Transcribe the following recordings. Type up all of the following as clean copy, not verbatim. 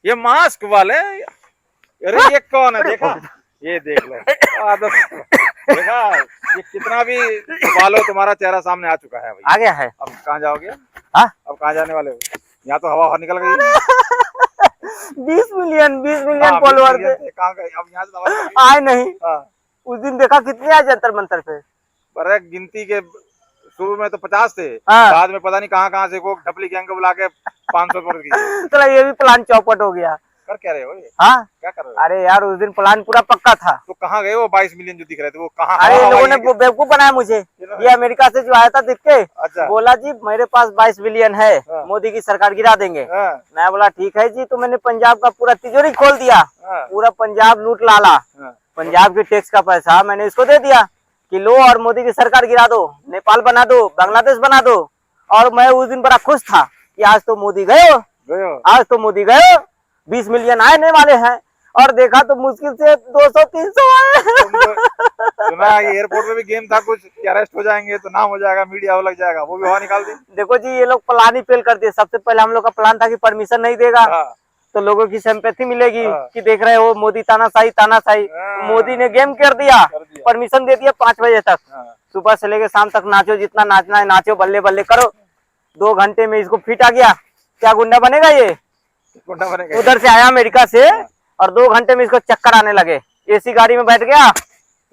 ये मास्क वाले, अरे ये कौन है देखा, ये देख लो देखा, ये कितना भी बालो तुम्हारा चेहरा सामने आ चुका है भाई। आ गया है। अब कहाँ जाओगे? हाँ? अब कहाँ जाने वाले हो? यहाँ तो हवा निकल गई। 20 मिलियन फॉलोअर थे। कहाँ गए? अब यहाँ से दवा आए नहीं। हाँ। उस दिन देखा कितने आए जंतर मंतर पे। पर गिनती के शुरू में तो 50 थे, हाँ। बाद में पता नहीं कहाँ से वो ढपली गैंग को बुला के 500 पर की। चला ये भी प्लान चौपट हो गया। कर क्या रहे हो ये? हाँ क्या कर रहे हो? अरे यार उस दिन प्लान पूरा पक्का था। तो कहाँ गए वो 22 मिलियन जो दिख रहे थे, वो कहाँ? अरे लोगों ने बेवकूफ बनाया मुझे। ये अमेरिका से जो आया था दिख के, अच्छा। बोला जी मेरे पास 22 बिलियन है, हाँ। मोदी की सरकार गिरा देंगे। हाँ। मैं बोला ठीक है जी, तो मैंने पंजाब का पूरा तिजोरी खोल दिया। हाँ। पूरा पंजाब लूट लाला। हाँ। पंजाब के टैक्स का पैसा मैंने इसको दे दिया कि लो और मोदी की सरकार गिरा दो, नेपाल बना दो, बांग्लादेश बना दो। और मैं उस दिन बड़ा खुश था कि आज तो मोदी गए हो, आज तो मोदी गए हो, 20 मिलियन आने वाले हैं। और देखा तो मुश्किल से 200-300 आए। सुना एयरपोर्ट में भी गेम था कुछ कि अरेस्ट हो जाएंगे तो नाम हो जाएगा, मीडिया वो लग जाएगा, वो भी वहाँ निकाल दी। देखो जी ये लोग प्लान ही फेल कर दिए। सबसे पहले हम लोग का प्लान था कि परमिशन नहीं देगा। हाँ। तो लोगों की सिंपैथी मिलेगी। हाँ। कि देख रहे हो मोदी तानाशाही तानाशाही। हाँ। मोदी ने गेम कर दिया, परमिशन दे दिया 5 बजे तक। हाँ। सुबह से लेके शाम तक नाचो, जितना नाचना है नाचो, बल्ले बल्ले करो। 2 घंटे में इसको फिट आ गया। क्या गुंडा बनेगा ये? गुंडा बनेगा। उधर से आया अमेरिका से और 2 घंटे में इसको चक्कर आने लगे। एसी गाड़ी में बैठ गया।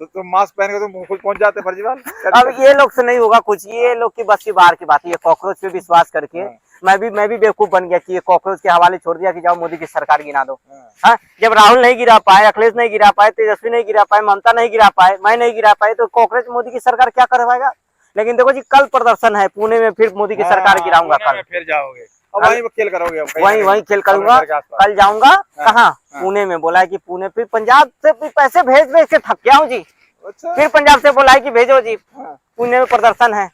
तो तुम मास्क पहन के तुम खुद पहुंच जाते फर्जीवाल। अब ये लोग से नहीं होगा कुछ, ये लोग की बस की बाहर की बात है। ये कॉकरोच पे विश्वास करके मैं भी बेवकूफ बन गया कि ये कॉकरोच के हवाले छोड़ दिया कि जाओ मोदी की सरकार गिरा दो। हाँ, जब राहुल नहीं गिरा पाए, अखिलेश नहीं गिरा पाए, तेजस्वी नहीं गिरा पाए, ममता नहीं गिरा पाए, मैं नहीं गिरा पाए, तो कॉकरोच मोदी की सरकार क्या करवाएगा? लेकिन देखो जी कल प्रदर्शन है पुणे में, फिर मोदी की सरकार गिराऊंगा कल। फिर जाओगे वहीं खेल करोगे? वहीं खेल करूंगा। कल जाऊंगा कहाँ? पुणे में। बोला है कि पुणे, फिर पंजाब से पैसे भेज भेज के थक गया हूँ जी। अच्छा। फिर पंजाब से बोला है कि भेजो जी, पुणे में प्रदर्शन है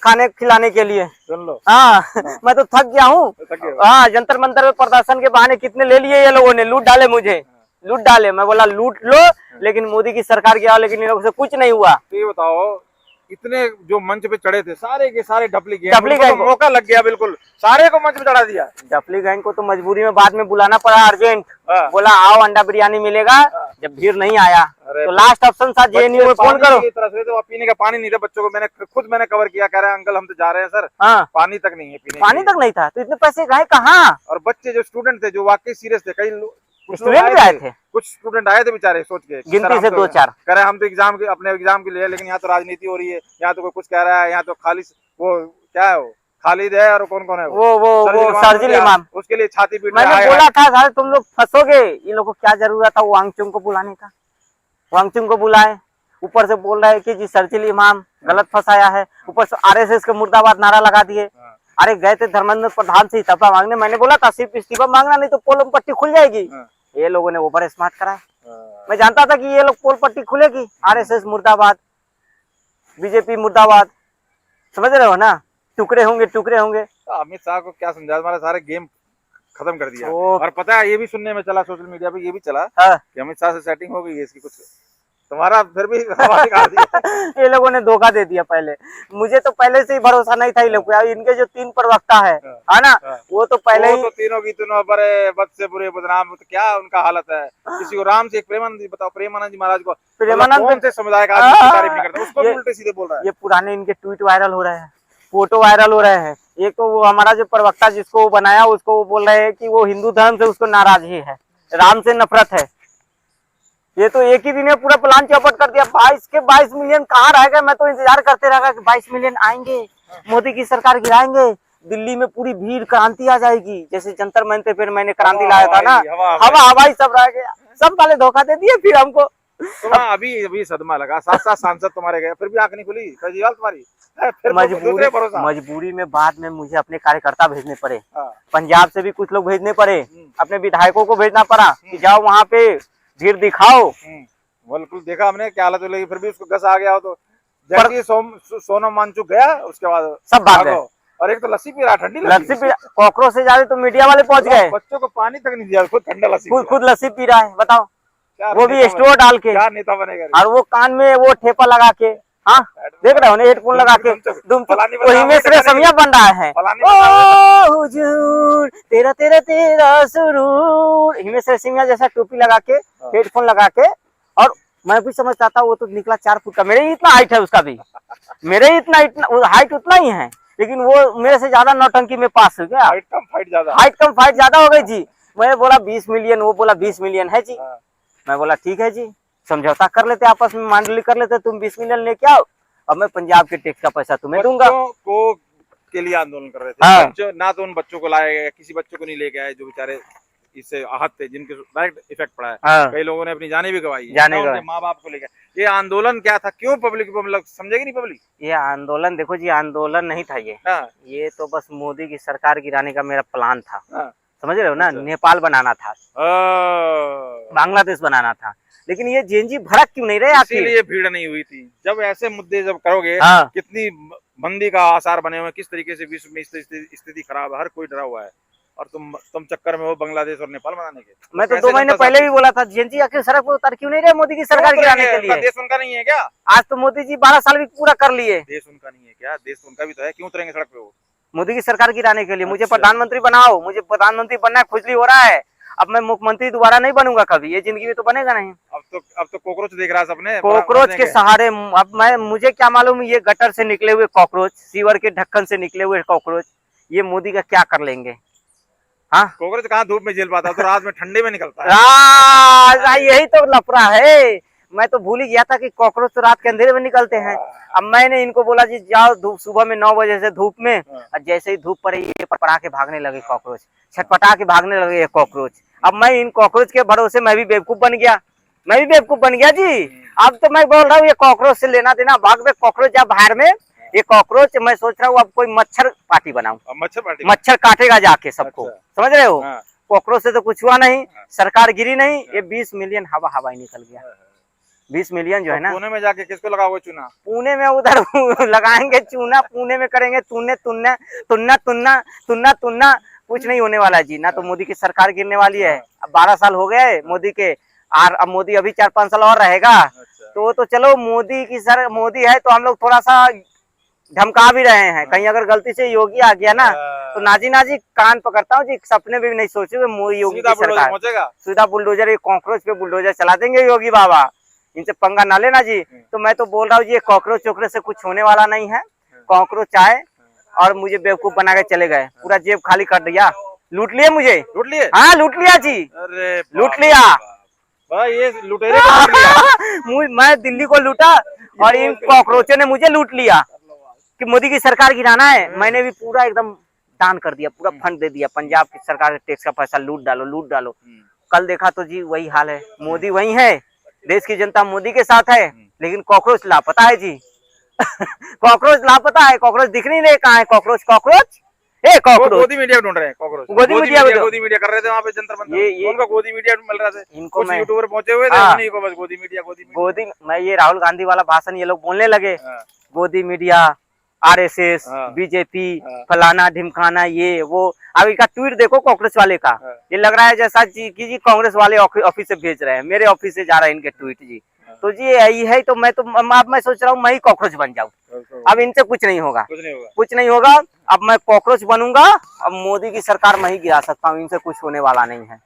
खाने खिलाने के लिए। सुन लो। हाँ। मैं तो थक गया हूँ। हाँ, जंतर मंतर में प्रदर्शन के बहाने कितने ले लिए ये लोगों ने, लूट डाले मुझे, लूट डाले। मैं बोला लूट लो, लेकिन मोदी की सरकार गया, लेकिन इन लोगों से कुछ नहीं हुआ। तो ये बताओ, इतने जो मंच पे चढ़े थे सारे के सारे डपली गैंग को तो मौका लग गया, बिल्कुल सारे को मंच पे चढ़ा दिया। डपली गैंग को तो मजबूरी में बाद में बुलाना पड़ा अर्जेंट। बोला आओ अंडा बिरयानी मिलेगा। जब भीड़ नहीं आया तो लास्ट ऑप्शन था जेएनयू में फोन करो। तो पीने का पानी नहीं था बच्चों को, मैंने कवर किया, कह रहे हैं अंकल हम तो जा रहे हैं सर। हाँ। पानी तक नहीं है पीने, पानी तक नहीं था, तो इतने पैसे गए कहाँ? और बच्चे जो स्टूडेंट थे जो वाकई सीरियस थे, कई स्टूडेंट भी आए थे, कुछ स्टूडेंट आए थे बेचारे, सोच के गिनती से 2-4 कह रहे हम तो एग्जाम के अपने एग्जाम के लिए, लेकिन यहाँ तो राजनीति हो रही है, यहाँ तो कोई कुछ कह रहा है, यहाँ तो खाली वो क्या है, वो खालिद है और कौन कौन है वो शर्जील इमाम, उसके लिए छाती पीट। मैंने बोला था सारे तुम लोग फंसोगे, इन लोगों को क्या जरूरत था वांगचुंग को बुलाने का? वांगचुंग को बुलाए, ऊपर से बोल रहे हैं कि जी शर्जील इमाम गलत फंसाया है, ऊपर से आरएसएस के मुर्दाबाद नारा लगा दिए। अरे गए थे धर्मेंद्र प्रधान से इस्तीफा मांगने, मैंने बोला था सिर्फ इस्तीफा मांगना, नहीं तो पोल पट्टी खुल जाएगी। ये लोगों ने ओवर स्मार्ट करा। मैं जानता था कि ये लोग पोल पट्टी खुलेगी। आरएसएस मुर्दाबाद, बीजेपी मुर्दाबाद, समझ रहे हो ना? टुकड़े होंगे टुकड़े होंगे। अमित शाह को क्या समझा, हमारा सारे गेम खत्म कर दिया। और पता है ये भी सुनने में चला, सोशल मीडिया पे ये भी चला कि अमित शाह से सेटिंग हो गई है इसकी कुछ, तुम्हारा फिर भी ये लोगों ने धोखा दे दिया। पहले मुझे तो पहले से ही भरोसा नहीं था। ये लोग इनके जो 3 प्रवक्ता है ना, वो तो पहले ही तो तीनों की तीनों बड़े बद से बुरे बदनाम, तो क्या उनका हालत है। किसी को राम से, एक प्रेमानंद जी बताओ, प्रेमानंद जी महाराज को, प्रेमानंद से समुदाय का आदमी तारीफ नहीं करता, उसको उल्टे सीधे बोल रहा है। ये पुराने इनके ट्वीट वायरल हो रहे हैं, फोटो वायरल हो रहे हैं। एक तो वो हमारा जो प्रवक्ता जिसको बनाया उसको वो बोल रहे हैं कि वो हिंदू धर्म से उसको नाराजगी है, राम से नफरत है। ये तो एक ही दिन में पूरा प्लान चौपट कर दिया। 22 मिलियन कहाँ रह गए? मैं तो इंतजार करते रह गया कि 22 मिलियन आएंगे, मोदी की सरकार गिराएंगे, दिल्ली में पूरी भीड़, क्रांति आ जाएगी। जैसे जंतर मंतर फिर मैंने क्रांति लाया था ना, हवा हवाई सब रह गया। सब वाले धोखा दे दिए फिर हमको। अभी सदमा लगा, 7 सांसद तुम्हारे गए, फिर भी आंख नहीं खुली केजरीवाल तुम्हारी। मजबूरी में बाद में मुझे अपने कार्यकर्ता भेजने पड़े, पंजाब से भी कुछ लोग भेजने पड़े, अपने विधायकों को भेजना पड़ा कि जाओ वहाँ पे भीड़ दिखाओ। बिल्कुल देखा हमने क्या हालत लगी, फिर भी उसको गस आ गया हो तो सोनम वांगचुक गया, उसके बाद सब भाग गए। और एक तो लस्सी पी रहा, ठंडी लस्सी पी रहा, कॉकरोच से ज्यादा तो मीडिया वाले पहुंच गए। बच्चों को पानी तक नहीं दिया, खुद ठंडा लस्सी, खुद लस्सी पी रहा है। बताओ, वो भी स्टोर डाल के। क्या नेता बनेगा? और वो कान में वो ठेपा लगा के हाँ देख रहे हो ना, हेडफोन लगा के फलानी वो हिमेश रेशमिया बन रहा है। फलानी ओ हुजूर तेरा तेरा तेरा सुरूर, हिमेश रेशमिया जैसा टोपी लगा के, हेडफोन लगा के। और मैं भी समझता था वो तो निकला 4 फुट का, मेरे ही इतना हाइट है उसका भी, मेरे ही इतना हाइट उतना ही है, लेकिन वो मेरे से ज्यादा नौटंकी में पास हो गया। हाइट कम फाइट ज्यादा, हाइट कम फाइट ज्यादा हो गई जी। मैं बोला 20 मिलियन, वो बोला 20 मिलियन है जी। मैं बोला ठीक है जी, समझौता कर लेते, आपस में मांडली कर लेते, तुम 20 मिलियन लेके आओ, अब मैं पंजाब के टैक्स का पैसा तुम्हें दूंगा। बच्चों को के लिए आंदोलन कर रहे थे। हाँ। बच्चों, ना तो उन बच्चों को लाए गए, किसी बच्चों को नहीं लेके आए जो बेचारे इससे आहत थे, जिनके डायरेक्ट इफेक्ट पड़ा है। हाँ। कई लोगों ने अपनी जानें भी गंवाई है, जानें ना उनके गंवाई। माँ बाप को लेकर। ये आंदोलन क्या था, क्यों पब्लिक को, मतलब समझेगी नहीं पब्लिक। ये आंदोलन देखो जी, आंदोलन नहीं था हाँ। ये तो बस मोदी की सरकार गिराने का मेरा प्लान था। हाँ। समझ रहे हो ना, अच्छा। नेपाल बनाना था, बांग्लादेश बनाना था, लेकिन ये जेएनजी भड़क क्यों नहीं रहे आखिर? इसीलिए भीड़ नहीं हुई थी। जब ऐसे मुद्दे जब करोगे, हाँ। कितनी मंदी का आसार बने हुए हैं, किस तरीके से विश्व में स्थिति खराब है, हर कोई डरा हुआ है, और तुम चक्कर में हो बांग्लादेश और नेपाल बनाने के। मैं तो कैसे 2 महीने जनता पहले साथी? भी बोला था, जेएनजी आखिर सड़क पर उतर क्यों नहीं रहे मोदी की सरकार क्यों गिराने के उतरेंगे? लिए? देश उनका नहीं है क्या? आज तो मोदी जी 12 साल भी पूरा कर लिए। देश उनका नहीं है क्या? देश उनका भी तो है, क्यों उतरेंगे सड़क पे वो? मोदी की सरकार गिराने के लिए। मुझे अच्छा। प्रधानमंत्री बनाओ, मुझे प्रधानमंत्री बनना है, खुजली हो रहा है। अब मैं मुख्यमंत्री दोबारा नहीं बनूंगा कभी, ये जिंदगी में तो बनेगा नहीं। अब तो कॉकरोच देख रहा है सबने, कॉकरोच के सहारे। अब मुझे क्या मालूम, ये गटर से निकले हुए कॉकरोच, सीवर के ढक्कन से निकले हुए कॉकरोच, ये मोदी का क्या कर लेंगे? हाँ, कॉकरोच कहाँ धूप में झेल पाता है, तो रात में ठंडे में निकलता है। यही तो लफड़ा है। मैं तो भूल ही गया था कि कॉकरोच तो रात के अंधेरे में निकलते हैं। अब मैंने इनको बोला जी जाओ धूप, सुबह में 9 बजे से धूप में, और जैसे ही धूप पड़े ये पटपटा के भागने लगे कॉकरोच, छटपटा के भागने लगे ये कॉकरोच। अब मैं इन कॉकरोच के भरोसे मैं भी बेवकूफ बन गया, मैं भी बेवकूफ बन गया जी। अब तो मैं बोल रहा हूँ ये कॉकरोच से लेना देना, भाग में कॉकरोच जा बाहर में, ये कॉकरोच मैं सोच रहा हूँ अब कोई मच्छर पार्टी बनाऊं, मच्छर पार्टी, मच्छर काटेगा जाके सबको। अच्छा। समझ रहे हो? हाँ। कॉकरोच से तो कुछ हुआ नहीं, सरकार गिरी नहीं, ये 20 मिलियन हवा ही निकल गया। 20 मिलियन जो है ना, पुणे में जाके किसको लगाओगे चुना? पुणे में उधर लगाएंगे चूना, पुणे में करेंगे तुन्ने तुन्ना तुन्ना तुन्ना तुन्ना तुन्ना, कुछ नहीं होने वाला जी। ना तो मोदी की सरकार गिरने वाली है। अब 12 साल हो गए मोदी के, और अब मोदी अभी 4-5 साल और रहेगा। तो चलो मोदी की मोदी है तो हम लोग थोड़ा सा धमका भी रहे हैं, कहीं अगर गलती से योगी आ गया ना तो नाजी कान पकड़ता हूँ जी, सपने में भी नहीं सोचे योगी की सरकार सीधा बुलडोजर, ये कॉकरोच पे बुलडोजर चला देंगे योगी बाबा। इनसे पंगा ना लेना जी। तो मैं तो बोल रहा हूँ जी, ये कॉकरोच चोकरोच से कुछ होने वाला नहीं है। कॉकरोच आए और मुझे बेवकूफ बना के चले गए, पूरा जेब खाली कर दिया, लूट लिए मुझे। लूट लिए? हाँ लूट लिया जी। अरे लूट लिया भाई, ये लुटेरे को लूट लिया। मैं दिल्ली को लूटा और इन कॉकरोचों ने मुझे लूट लिया कि मोदी की सरकार गिराना है। मैंने भी पूरा एकदम दान कर दिया, पूरा फंड दे दिया, पंजाब की सरकार के टैक्स का पैसा लूट डालो लूट डालो। कल देखा तो जी वही हाल है, मोदी वही है, देश की जनता मोदी के साथ है, लेकिन कॉकरोच लापता है जी। कॉकरोच लापता है, कॉकरोच दिख नहीं रहे, कहाँ है कॉकरोच? कॉकरोच ए कॉकरोच गोदी मीडिया ढूंढ रहे हैं, कॉकरोच गोदी मीडिया कर रहे थे वहाँ पे जंतर मंतर। ये उनका गोदी मीडिया मिल रहा था, इनको कुछ यूट्यूबर पहुंचे हुए थे, हाँ। उन्हीं को बस गोदी मीडिया। मैं ये राहुल गांधी वाला भाषण ये लोग बोलने लगे, गोदी मीडिया, आरएसएस, बीजेपी, फलाना ढिमकाना, ये वो। अब इनका ट्वीट देखो कॉकरोच वाले का, ये लग रहा है जैसा जी कि जी कांग्रेस वाले ऑफिस से भेज रहे हैं, मेरे ऑफिस से जा रहे हैं इनके ट्वीट जी। तो जी यही है, तो मैं सोच रहा हूँ मैं ही कॉकरोच बन जाऊँ। अब इनसे कुछ नहीं होगा, कुछ नहीं होगा। अब मैं कॉकरोच बनूंगा, अब मोदी की सरकार मैं ही गिरा सकता हूँ, इनसे कुछ होने वाला नहीं है।